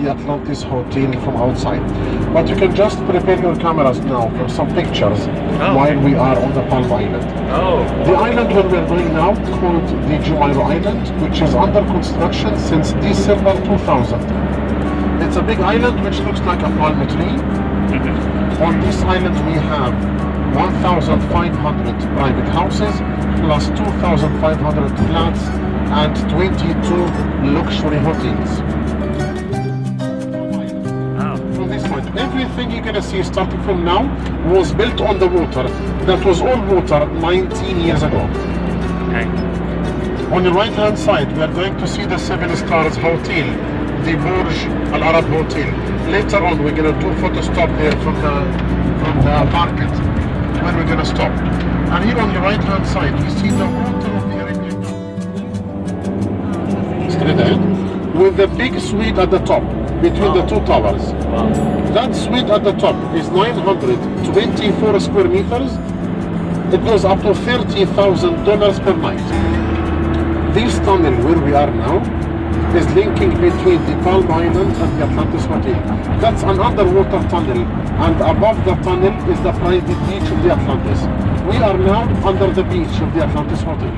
the Atlantis Hotel from outside. But you can just prepare your cameras now for some pictures while we are on the Palm Island. The island where we're going now called the Jumeirah Island, which is under construction since December 2000. It's a big island which looks like a palm tree. On this island we have 1,500 private houses plus 2,500 flats and 22 luxury hotels. From this point, everything you're gonna see starting from now was built on the water. That was all water 19 years ago. On the right hand side, we are going to see the 7 stars hotel, the Burj al Arab hotel. Later on, we're gonna do photo stop there from the market where we're gonna stop. And here on the right hand side, you see the water of the Arabian Gulf. Straight ahead. With the big suite at the top, between the two towers. That suite at the top is 924 square meters. It goes up to $30,000 per night. This tunnel where we are now is linking between the Palm Island and the Atlantis Hotel. That's an underwater tunnel, and above the tunnel is the private beach of the Atlantis. We are now under the beach of the Atlantis Hotel.